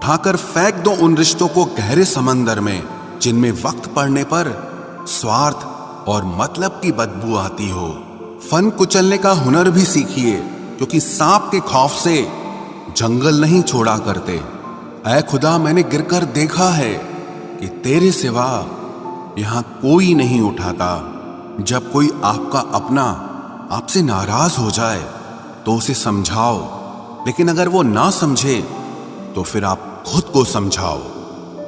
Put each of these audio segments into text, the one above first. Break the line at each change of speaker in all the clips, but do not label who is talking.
उठाकर फेंक दो उन रिश्तों को गहरे समंदर में जिनमें वक्त पड़ने पर स्वार्थ और मतलब की बदबू आती हो। फन कुचलने का हुनर भी सीखिए, क्योंकि सांप के खौफ से जंगल नहीं छोड़ा करते। ऐ खुदा, मैंने गिरकर देखा है कि तेरे सिवा यहां कोई नहीं उठाता। जब कोई आपका अपना आपसे नाराज हो जाए तो उसे समझाओ, लेकिन अगर वो ना समझे तो फिर आप खुद को समझाओ।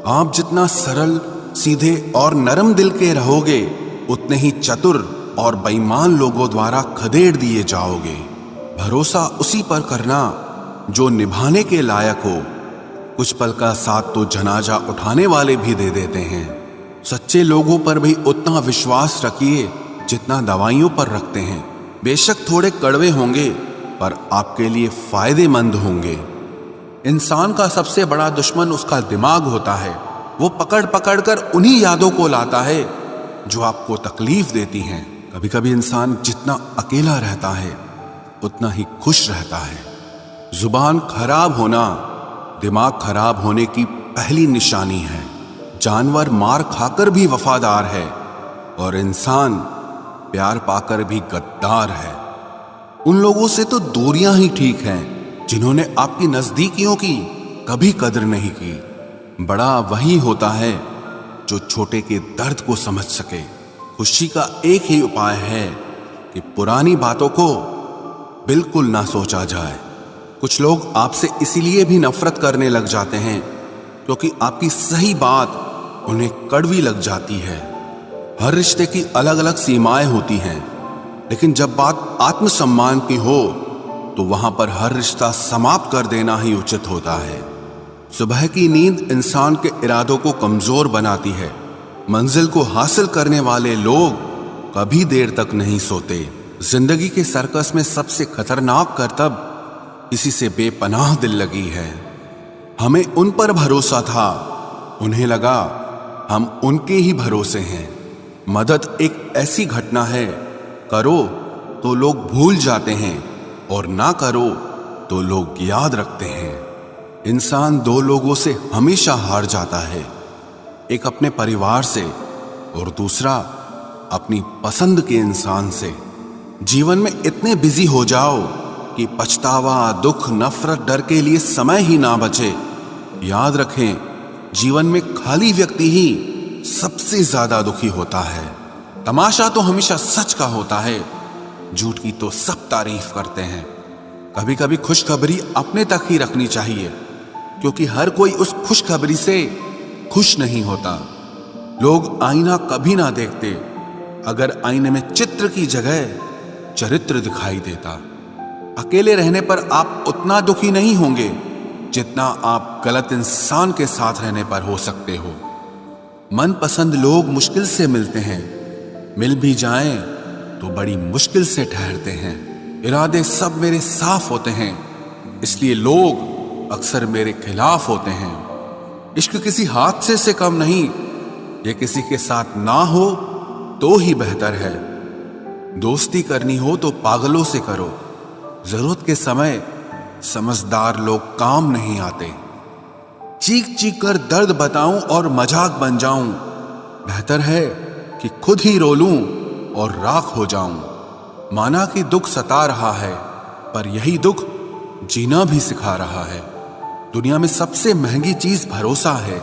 आप जितना सरल, सीधे और नरम दिल के रहोगे, उतने ही चतुर और बेईमान लोगों द्वारा खदेड़ दिए जाओगे। भरोसा उसी पर करना जो निभाने के लायक हो। कुछ पल का साथ तो जनाजा उठाने वाले भी दे देते हैं। सच्चे लोगों पर भी उतना विश्वास रखिए जितना दवाइयों पर रखते हैं। बेशक थोड़े कड़वे होंगे, पर आपके लिए फायदेमंद होंगे। इंसान का सबसे बड़ा दुश्मन उसका दिमाग होता है। वो पकड़ पकड़ कर उन्हीं यादों को लाता है जो आपको तकलीफ देती हैं। कभी कभी इंसान जितना अकेला रहता है उतना ही खुश रहता है। जुबान खराब होना दिमाग खराब होने की पहली निशानी है। जानवर मार खाकर भी वफादार है और इंसान प्यार पाकर भी गद्दार है। उन लोगों से तो दूरियां ही ठीक हैं जिन्होंने आपकी नजदीकियों की कभी कदर नहीं की। बड़ा वही होता है जो छोटे के दर्द को समझ सके। खुशी का एक ही उपाय है कि पुरानी बातों को बिल्कुल ना सोचा जाए। कुछ लोग आपसे इसीलिए भी नफरत करने लग जाते हैं क्योंकि आपकी सही बात उन्हें कड़वी लग जाती है। हर रिश्ते की अलग अलग सीमाएं होती हैं, लेकिन जब बात आत्मसम्मान की हो तो वहां पर हर रिश्ता समाप्त कर देना ही उचित होता है। सुबह की नींद इंसान के इरादों को कमजोर बनाती है। मंजिल को हासिल करने वाले लोग कभी देर तक नहीं सोते। जिंदगी के सर्कस में सबसे खतरनाक करतब किसी से बेपनाह दिल लगी है। हमें उन पर भरोसा था, उन्हें लगा हम उनके ही भरोसे हैं। मदद एक ऐसी घटना है, करो तो लोग भूल जाते हैं और ना करो तो लोग याद रखते हैं। इंसान दो लोगों से हमेशा हार जाता है, एक अपने परिवार से और दूसरा अपनी पसंद के इंसान से। जीवन में इतने बिजी हो जाओ कि पछतावा, दुख, नफरत, डर के लिए समय ही ना बचे। याद रखें, जीवन में खाली व्यक्ति ही सबसे ज्यादा दुखी होता है। तमाशा तो हमेशा सच का होता है, झूठ की तो सब तारीफ करते हैं। कभी कभी खुशखबरी अपने तक ही रखनी चाहिए, क्योंकि हर कोई उस खुशखबरी से खुश नहीं होता। लोग आईना कभी ना देखते अगर आईने में चित्र की जगह चरित्र दिखाई देता। अकेले रहने पर आप उतना दुखी नहीं होंगे जितना आप गलत इंसान के साथ रहने पर हो सकते हो। मनपसंद लोग मुश्किल से मिलते हैं, मिल भी जाएं तो बड़ी मुश्किल से ठहरते हैं। इरादे सब मेरे साफ होते हैं, इसलिए लोग अक्सर मेरे खिलाफ होते हैं। इश्क किसी हादसे से कम नहीं, ये किसी के साथ ना हो तो ही बेहतर है। दोस्ती करनी हो तो पागलों से करो, जरूरत के समय समझदार लोग काम नहीं आते। चीख चीख कर दर्द बताऊं और मजाक बन जाऊं, बेहतर है कि खुद ही रो लूं और राख हो जाऊं। माना कि दुख सता रहा है, पर यही दुख जीना भी सिखा रहा है। दुनिया में सबसे महंगी चीज भरोसा है,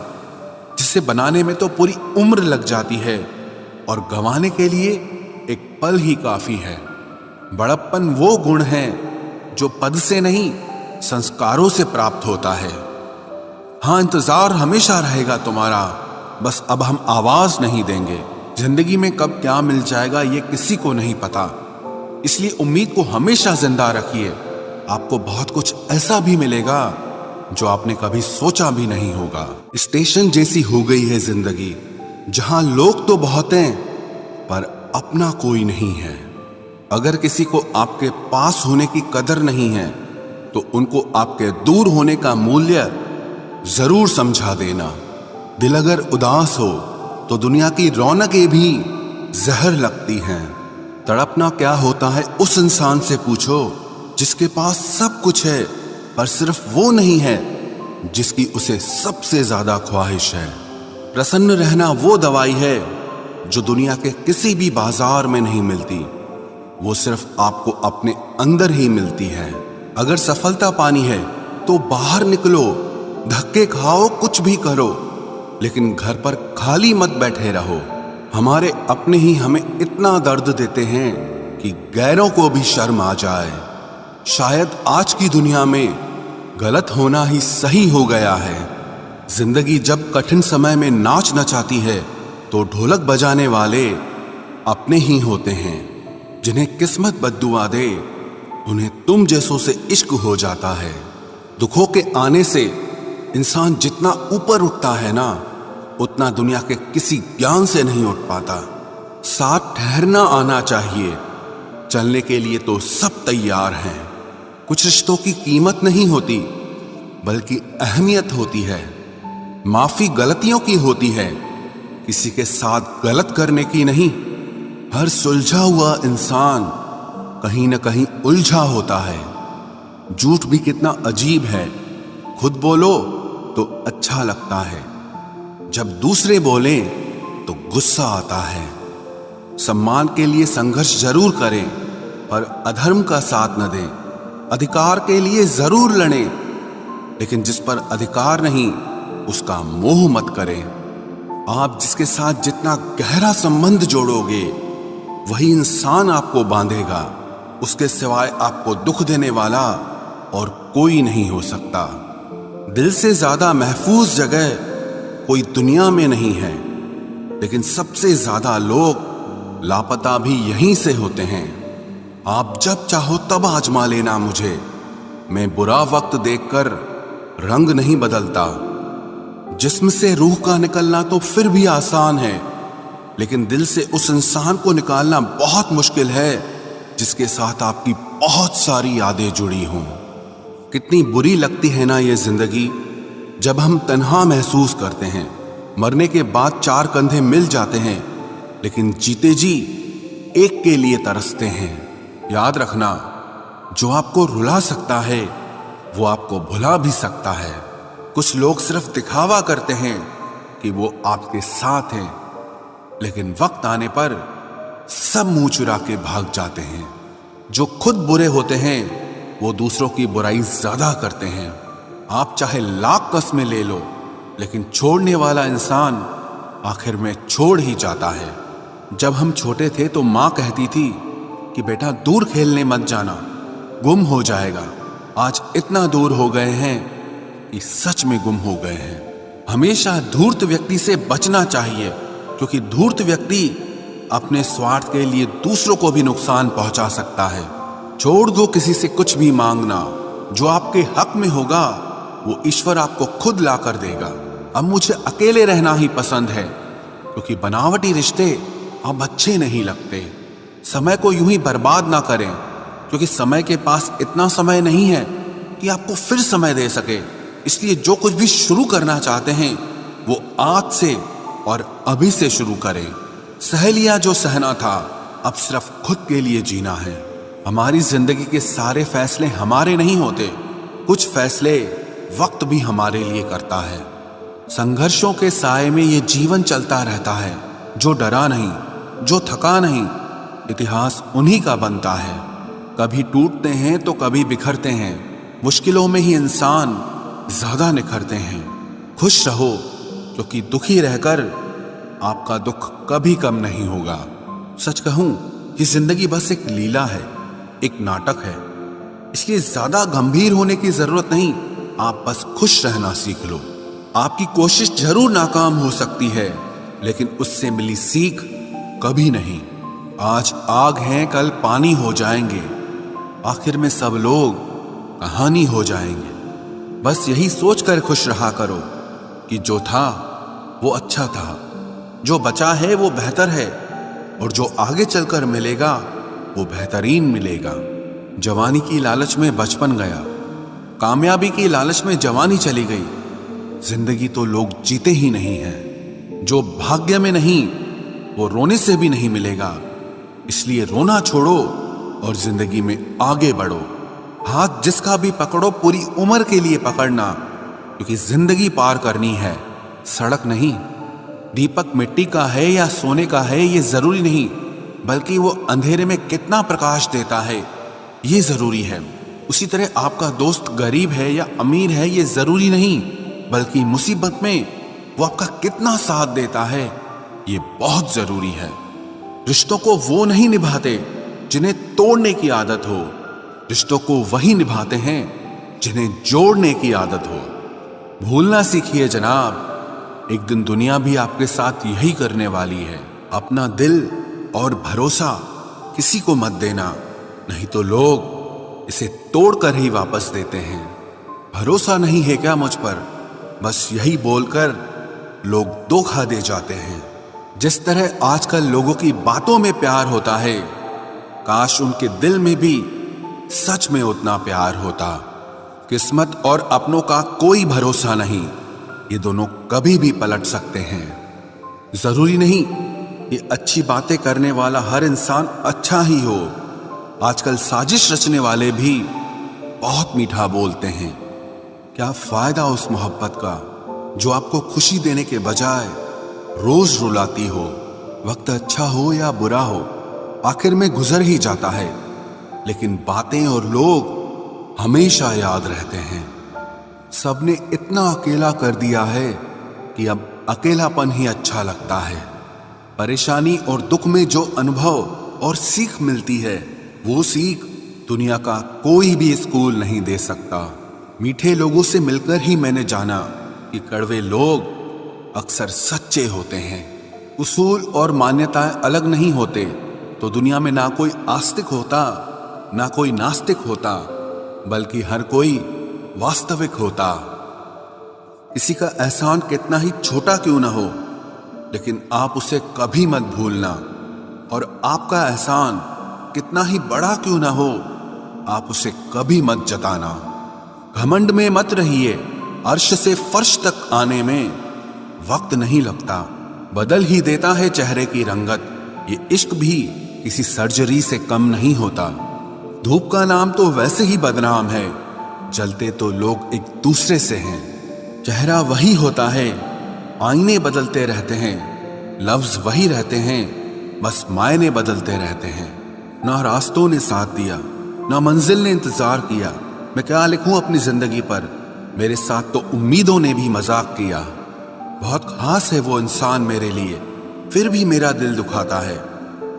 जिसे बनाने में तो पूरी उम्र लग जाती है और गंवाने के लिए एक पल ही काफी है। बड़प्पन वो गुण है जो पद से नहीं, संस्कारों से प्राप्त होता है। हाँ, इंतजार हमेशा रहेगा तुम्हारा, बस अब हम आवाज नहीं देंगे। जिंदगी में कब क्या मिल जाएगा ये किसी को नहीं पता, इसलिए उम्मीद को हमेशा जिंदा रखिए। आपको बहुत कुछ ऐसा भी मिलेगा जो आपने कभी सोचा भी नहीं होगा। स्टेशन जैसी हो गई है जिंदगी, जहां लोग तो बहुत हैं पर अपना कोई नहीं है। अगर किसी को आपके पास होने की कदर नहीं है तो उनको आपके दूर होने का मूल्य जरूर समझा देना। दिल अगर उदास हो तो दुनिया की रौनकें भी जहर लगती हैं। तड़पना क्या होता है उस इंसान से पूछो जिसके पास सब कुछ है पर सिर्फ वो नहीं है जिसकी उसे सबसे ज्यादा ख्वाहिश है। प्रसन्न रहना वो दवाई है जो दुनिया के किसी भी बाजार में नहीं मिलती, वो सिर्फ आपको अपने अंदर ही मिलती है। अगर सफलता पानी है तो बाहर निकलो, धक्के खाओ, कुछ भी करो, लेकिन घर पर खाली मत बैठे रहो। हमारे अपने ही हमें इतना दर्द देते हैं कि गैरों को भी शर्म आ जाए। शायद आज की दुनिया में गलत होना ही सही हो गया है। जिंदगी जब कठिन समय में नाच नचाती है तो ढोलक बजाने वाले अपने ही होते हैं। जिन्हें किस्मत बद्दुआ दे उन्हें तुम जैसों से इश्क हो जाता है। दुखों के आने से इंसान जितना ऊपर उठता है ना, उतना दुनिया के किसी ज्ञान से नहीं उठ पाता। साथ ठहरना आना चाहिए, चलने के लिए तो सब तैयार हैं। कुछ रिश्तों की कीमत नहीं होती बल्कि अहमियत होती है। माफी गलतियों की होती है, किसी के साथ गलत करने की नहीं। हर सुलझा हुआ इंसान कहीं न कहीं उलझा होता है। झूठ भी कितना अजीब है, खुद बोलो तो अच्छा लगता है, जब दूसरे बोले तो गुस्सा आता है। सम्मान के लिए संघर्ष जरूर करें पर अधर्म का साथ न दें। अधिकार के लिए जरूर लड़ें, लेकिन जिस पर अधिकार नहीं उसका मोह मत करें। आप जिसके साथ जितना गहरा संबंध जोड़ोगे वही इंसान आपको बांधेगा। उसके सिवाय आपको दुख देने वाला और कोई नहीं हो सकता। दिल से ज्यादा महफूज जगह कोई दुनिया में नहीं है, लेकिन सबसे ज्यादा लोग लापता भी यहीं से होते हैं। आप जब चाहो तब आजमा लेना मुझे, मैं बुरा वक्त देखकर रंग नहीं बदलता। जिस्म से रूह का निकलना तो फिर भी आसान है, लेकिन दिल से उस इंसान को निकालना बहुत मुश्किल है जिसके साथ आपकी बहुत सारी यादें जुड़ी हों। कितनी बुरी लगती है ना ये जिंदगी जब हम तन्हा महसूस करते हैं। मरने के बाद चार कंधे मिल जाते हैं, लेकिन जीते जी एक के लिए तरसते हैं। याद रखना, जो आपको रुला सकता है वो आपको भुला भी सकता है। कुछ लोग सिर्फ दिखावा करते हैं कि वो आपके साथ हैं, लेकिन वक्त आने पर सब मुंह चुरा के भाग जाते हैं। जो खुद बुरे होते हैं वो दूसरों की बुराई ज्यादा करते हैं। आप चाहे लाख कस्में ले लो, लेकिन छोड़ने वाला इंसान आखिर में छोड़ ही जाता है। जब हम छोटे थे तो माँ कहती थी कि बेटा दूर खेलने मत जाना, गुम हो जाएगा। आज इतना दूर हो गए हैं कि सच में गुम हो गए हैं। हमेशा धूर्त व्यक्ति से बचना चाहिए, क्योंकि धूर्त व्यक्ति अपने स्वार्थ के लिए दूसरों को भी नुकसान पहुंचा सकता है। छोड़ दो किसी से कुछ भी मांगना, जो आपके हक में होगा वो ईश्वर आपको खुद ला कर देगा। अब मुझे अकेले रहना ही पसंद है, क्योंकि बनावटी रिश्ते अब अच्छे नहीं लगते। समय को यूं ही बर्बाद ना करें, क्योंकि समय के पास इतना समय नहीं है कि आपको फिर समय दे सके। इसलिए जो कुछ भी शुरू करना चाहते हैं वो आज से और अभी से शुरू करें। सह लिया जो सहना था, अब सिर्फ खुद के लिए जीना है। हमारी जिंदगी के सारे फैसले हमारे नहीं होते, कुछ फैसले वक्त भी हमारे लिए करता है। संघर्षों के साए में ये जीवन चलता रहता है। जो डरा नहीं, जो थका नहीं, इतिहास उन्हीं का बनता है। कभी टूटते हैं तो कभी बिखरते हैं, मुश्किलों में ही इंसान ज्यादा निखरते हैं। खुश रहो, क्योंकि दुखी रहकर आपका दुख कभी कम नहीं होगा। सच कहूं, ये जिंदगी बस एक लीला है, एक नाटक है। इसलिए ज्यादा गंभीर होने की जरूरत नहीं, आप बस खुश रहना सीख लो। आपकी कोशिश जरूर नाकाम हो सकती है, लेकिन उससे मिली सीख कभी नहीं। आज आग हैं, कल पानी हो जाएंगे, आखिर में सब लोग कहानी हो जाएंगे। बस यही सोचकर खुश रहा करो कि जो था वो अच्छा था, जो बचा है वो बेहतर है, और जो आगे चलकर मिलेगा वो बेहतरीन मिलेगा। जवानी की लालच में बचपन गया, कामयाबी की लालच में जवानी चली गई। जिंदगी तो लोग जीते ही नहीं हैं। जो भाग्य में नहीं वो रोने से भी नहीं मिलेगा। इसलिए रोना छोड़ो और जिंदगी में आगे बढ़ो। हाथ जिसका भी पकड़ो पूरी उम्र के लिए पकड़ना, क्योंकि जिंदगी पार करनी है, सड़क नहीं। दीपक मिट्टी का है या सोने का है ये जरूरी नहीं, बल्कि वो अंधेरे में कितना प्रकाश देता है ये जरूरी है। उसी तरह आपका दोस्त गरीब है या अमीर है ये जरूरी नहीं, बल्कि मुसीबत में वो आपका कितना साथ देता है ये बहुत जरूरी है। रिश्तों को वो नहीं निभाते जिन्हें तोड़ने की आदत हो, रिश्तों को वही निभाते हैं जिन्हें जोड़ने की आदत हो। भूलना सीखिए जनाब, एक दिन दुनिया भी आपके साथ यही करने वाली है। अपना दिल और भरोसा किसी को मत देना, नहीं तो लोग इसे तोड़कर ही वापस देते हैं। भरोसा नहीं है क्या मुझ पर, बस यही बोलकर लोग धोखा दे जाते हैं। जिस तरह आजकल लोगों की बातों में प्यार होता है, काश उनके दिल में भी सच में उतना प्यार होता। किस्मत और अपनों का कोई भरोसा नहीं, ये दोनों कभी भी पलट सकते हैं। जरूरी नहीं ये अच्छी बातें करने वाला हर इंसान अच्छा ही हो। आजकल साजिश रचने वाले भी बहुत मीठा बोलते हैं। क्या फायदा उस मोहब्बत का जो आपको खुशी देने के बजाय रोज रुलाती हो। वक्त अच्छा हो या बुरा हो, आखिर में गुजर ही जाता है, लेकिन बातें और लोग हमेशा याद रहते हैं। सबने इतना अकेला कर दिया है कि अब अकेलापन ही अच्छा लगता है। परेशानी और दुख में जो अनुभव और सीख मिलती है, वो सीख दुनिया का कोई भी स्कूल नहीं दे सकता। मीठे लोगों से मिलकर ही मैंने जाना कि कड़वे लोग अक्सर सच्चे होते हैं। उसूल और मान्यताएं अलग नहीं होते तो दुनिया में ना कोई आस्तिक होता ना कोई नास्तिक होता, बल्कि हर कोई वास्तविक होता। किसी का एहसान कितना ही छोटा क्यों ना हो, लेकिन आप उसे कभी मत भूलना। और आपका एहसान कितना ही बड़ा क्यों ना हो, आप उसे कभी मत जताना। घमंड में मत रहिए, अर्श से फर्श तक आने में वक्त नहीं लगता, बदल ही देता है चेहरे की रंगत। ये इश्क भी किसी सर्जरी से कम नहीं होता। धूप का नाम तो वैसे ही बदनाम है, जलते तो लोग एक दूसरे से हैं। चेहरा वही होता है, आईने बदलते रहते हैं। लफ्ज वही रहते हैं, बस मायने बदलते रहते हैं। ना रास्तों ने साथ दिया, ना मंजिल ने इंतजार किया। मैं क्या लिखूं अपनी जिंदगी पर, मेरे साथ तो उम्मीदों ने भी मजाक किया। बहुत खास है वो इंसान मेरे लिए, फिर भी मेरा दिल दुखाता है।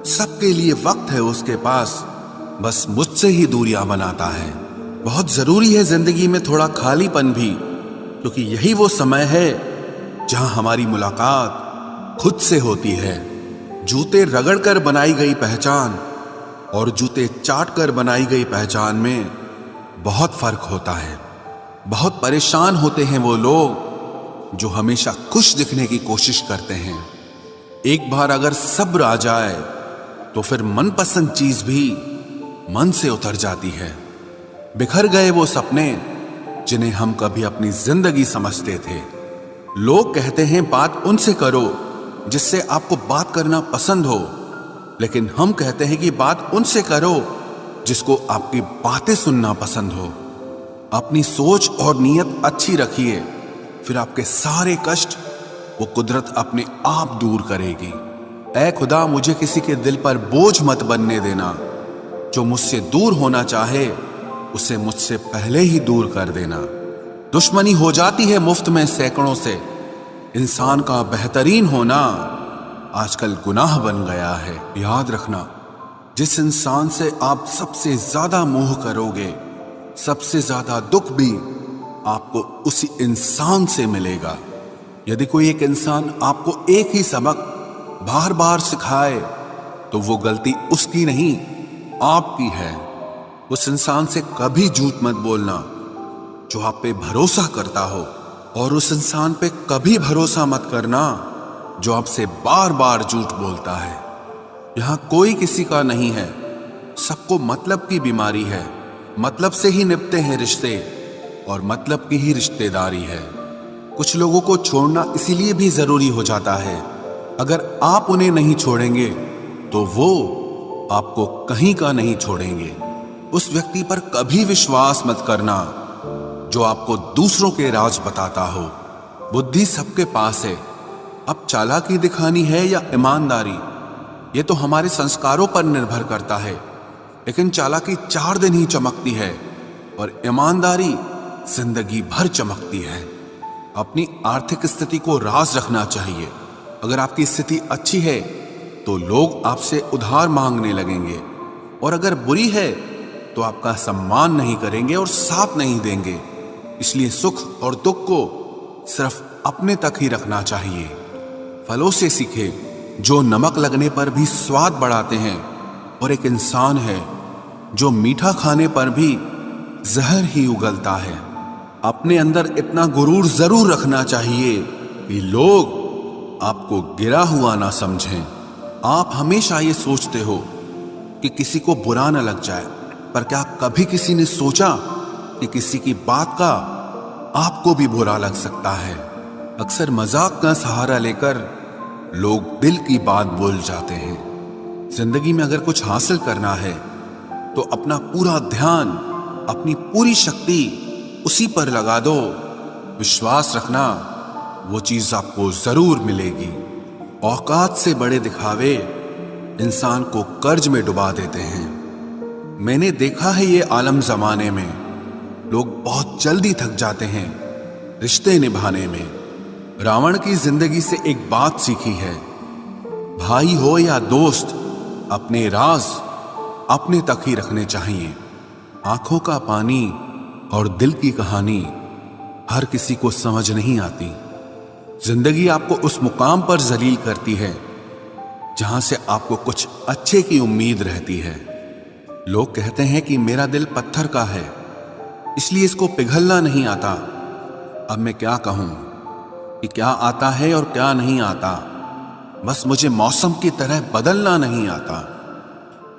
सबके लिए वक्त है उसके पास, बस मुझसे ही दूरियां बनाता है। बहुत जरूरी है जिंदगी में थोड़ा खालीपन भी, क्योंकि यही वो समय है जहां हमारी मुलाकात खुद से होती है। जूते रगड़कर बनाई गई पहचान और जूते चाटकर बनाई गई पहचान में बहुत फर्क होता है। बहुत परेशान होते हैं वो लोग जो हमेशा खुश दिखने की कोशिश करते हैं। एक बार अगर सब्र आ जाए तो फिर मनपसंद चीज भी मन से उतर जाती है। बिखर गए वो सपने जिन्हें हम कभी अपनी जिंदगी समझते थे। लोग कहते हैं बात उनसे करो जिससे आपको बात करना पसंद हो, लेकिन हम कहते हैं कि बात उनसे करो जिसको आपकी बातें सुनना पसंद हो। अपनी सोच और नीयत अच्छी रखिए, फिर आपके सारे कष्ट वो कुदरत अपने आप दूर करेगी। ऐ खुदा, मुझे किसी के दिल पर बोझ मत बनने देना। जो मुझसे दूर होना चाहे उसे मुझसे पहले ही दूर कर देना। दुश्मनी हो जाती है मुफ्त में सैकड़ों से, इंसान का बेहतरीन होना आजकल गुनाह बन गया है। याद रखना, जिस इंसान से आप सबसे ज्यादा मोह करोगे, सबसे ज्यादा दुख भी आपको उसी इंसान से मिलेगा। यदि कोई एक इंसान आपको एक ही सबक बार बार सिखाए तो वो गलती उसकी नहीं आपकी है। उस इंसान से कभी झूठ मत बोलना जो आप पे भरोसा करता हो, और उस इंसान पे कभी भरोसा मत करना जो आपसे बार बार झूठ बोलता है। यहां कोई किसी का नहीं है, सबको मतलब की बीमारी है। मतलब से ही निपटे हैं रिश्ते और मतलब की ही रिश्तेदारी है। कुछ लोगों को छोड़ना इसीलिए भी जरूरी हो जाता है, अगर आप उन्हें नहीं छोड़ेंगे तो वो आपको कहीं का नहीं छोड़ेंगे। उस व्यक्ति पर कभी विश्वास मत करना जो आपको दूसरों के राज बताता हो। बुद्धि सबके पास है, अब चालाकी दिखानी है या ईमानदारी, ये तो हमारे संस्कारों पर निर्भर करता है। लेकिन चालाकी 4 दिन ही चमकती है और ईमानदारी जिंदगी भर चमकती है। अपनी आर्थिक स्थिति को राज रखना चाहिए। अगर आपकी स्थिति अच्छी है तो लोग आपसे उधार मांगने लगेंगे, और अगर बुरी है तो आपका सम्मान नहीं करेंगे और साथ नहीं देंगे। इसलिए सुख और दुख को सिर्फ अपने तक ही रखना चाहिए। फलों से सीखे जो नमक लगने पर भी स्वाद बढ़ाते हैं, और एक इंसान है जो मीठा खाने पर भी जहर ही उगलता है। अपने अंदर इतना गुरूर जरूर रखना चाहिए कि लोग आपको गिरा हुआ ना समझें। आप हमेशा ये सोचते हो कि किसी को बुरा न लग जाए, पर क्या कभी किसी ने सोचा कि किसी की बात का आपको भी बुरा लग सकता है? अक्सर मजाक का सहारा लेकर लोग दिल की बात बोल जाते हैं। जिंदगी में अगर कुछ हासिल करना है तो अपना पूरा ध्यान, अपनी पूरी शक्ति उसी पर लगा दो। विश्वास रखना, वो चीज आपको जरूर मिलेगी। औकात से बड़े दिखावे इंसान को कर्ज में डुबा देते हैं। मैंने देखा है ये आलम जमाने में लोग बहुत जल्दी थक जाते हैं रिश्ते निभाने में। रावण की जिंदगी से एक बात सीखी है, भाई हो या दोस्त, अपने राज अपने तक ही रखने चाहिए। आंखों का पानी और दिल की कहानी हर किसी को समझ नहीं आती। जिंदगी आपको उस मुकाम पर जलील करती है जहां से आपको कुछ अच्छे की उम्मीद रहती है। लोग कहते हैं कि मेरा दिल पत्थर का है, इसलिए इसको पिघलना नहीं आता। अब मैं क्या कहूं कि क्या आता है और क्या नहीं आता। बस मुझे मौसम की तरह बदलना नहीं आता।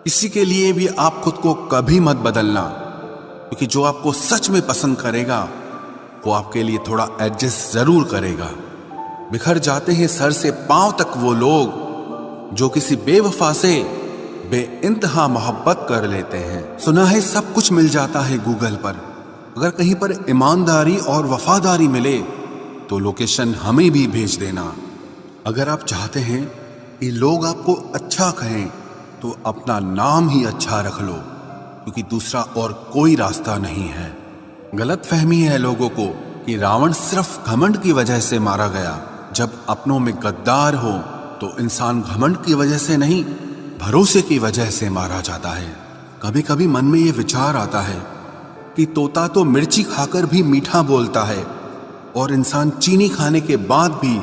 इसी के लिए भी आप खुद को कभी मत बदलना, क्योंकि जो आपको सच में पसंद करेगा वो आपके लिए थोड़ा एडजस्ट जरूर करेगा। बिखर जाते हैं सर से पांव तक वो लोग जो किसी बेवफा से बेइंतहा मोहब्बत कर लेते हैं। सुना है सब कुछ मिल जाता है गूगल पर। अगर कहीं पर ईमानदारी और वफादारी मिले तो लोकेशन हमें भी भेज देना। अगर आप चाहते हैं कि लोग आपको अच्छा कहें तो अपना नाम ही अच्छा रख लो, क्योंकि दूसरा और कोई रास्ता नहीं है। गलत फहमी है लोगों को कि रावण सिर्फ घमंड की वजह से मारा गया। जब अपनों में गद्दार हो तो इंसान घमंड की वजह से नहीं, भरोसे की वजह से मारा जाता है। कभी कभी मन में ये विचार आता है कि तोता तो मिर्ची खाकर भी मीठा बोलता है, और इंसान चीनी खाने के बाद भी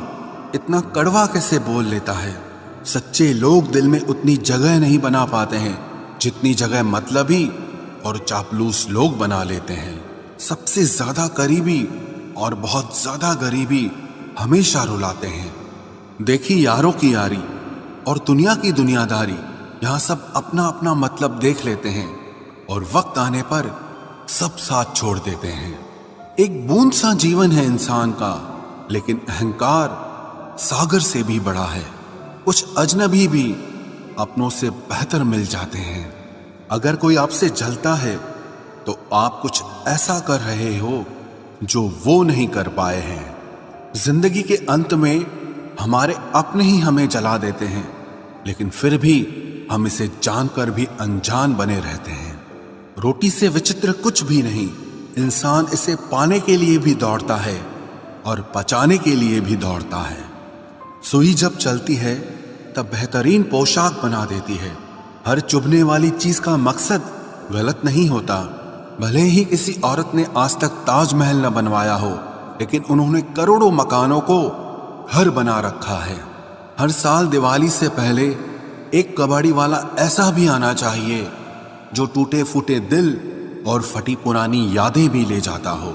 इतना कड़वा कैसे बोल लेता है। सच्चे लोग दिल में उतनी जगह नहीं बना पाते हैं जितनी जगह मतलबी और चापलूस लोग बना लेते हैं। सबसे ज्यादा करीबी और बहुत ज्यादा गरीबी हमेशा रुलाते हैं। देखी यारों की यारी और दुनिया की दुनियादारी, यहाँ सब अपना अपना मतलब देख लेते हैं और वक्त आने पर सब साथ छोड़ देते हैं। एक बूंद सा जीवन है इंसान का, लेकिन अहंकार सागर से भी बड़ा है। कुछ अजनबी भी अपनों से बेहतर मिल जाते हैं। अगर कोई आपसे जलता है तो आप कुछ ऐसा कर रहे हो जो वो नहीं कर पाए हैं। जिंदगी के अंत में हमारे अपने ही हमें जला देते हैं, लेकिन फिर भी हम इसे जानकर भी अनजान बने रहते हैं। रोटी से विचित्र कुछ भी नहीं, इंसान इसे पाने के लिए भी दौड़ता है और पचाने के लिए भी दौड़ता है। सुई जब चलती है तब बेहतरीन पोशाक बना देती है। हर चुभने वाली चीज का मकसद गलत नहीं होता। भले ही किसी औरत ने आज तक ताजमहल न बनवाया हो, लेकिन उन्होंने करोड़ों मकानों को घर बना रखा है। हर साल दिवाली से पहले एक कबाड़ी वाला ऐसा भी आना चाहिए जो टूटे फूटे दिल और फटी पुरानी यादें भी ले जाता हो।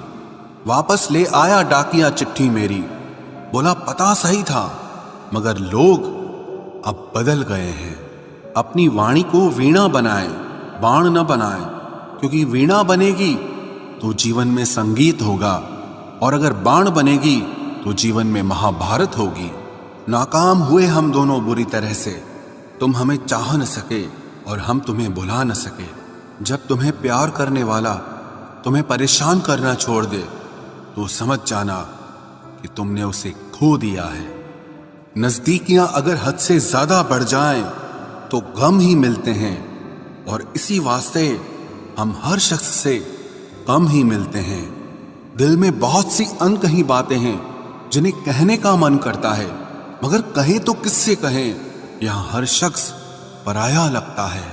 वापस ले आया डाकिया चिट्ठी मेरी, बोला पता सही था मगर लोग अब बदल गए हैं। अपनी वाणी को वीणा बनाए, बाण न बनाए, क्योंकि वीणा बनेगी तो जीवन में संगीत होगा, और अगर बाण बनेगी तो जीवन में महाभारत होगी। नाकाम हुए हम दोनों बुरी तरह से, तुम हमें चाह न सके और हम तुम्हें भुला न सके। जब तुम्हें प्यार करने वाला तुम्हें परेशान करना छोड़ दे तो समझ जाना कि तुमने उसे खो दिया है। नजदीकियां अगर हद से ज्यादा बढ़ जाएं तो गम ही मिलते हैं, और इसी वास्ते हम हर शख्स से कम ही मिलते हैं। दिल में बहुत सी अनकही बातें हैं जिन्हें कहने का मन करता है, मगर कहें तो किससे कहें, यहां हर शख्स पराया लगता है।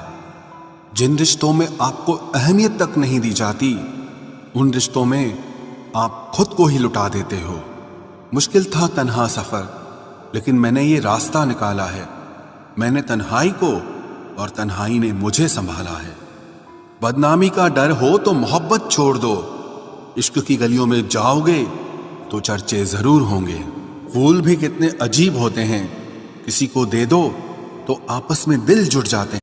जिन रिश्तों में आपको अहमियत तक नहीं दी जाती, उन रिश्तों में आप खुद को ही लुटा देते हो। मुश्किल था तन्हा सफर, लेकिन मैंने ये रास्ता निकाला है। मैंने तन्हाई को और तन्हाई ने मुझे संभाला है। बदनामी का डर हो तो मोहब्बत छोड़ दो। इश्क की गलियों में जाओगे तो चर्चे जरूर होंगे। फूल भी कितने अजीब होते हैं, किसी को दे दो तो आपस में दिल जुट जाते हैं।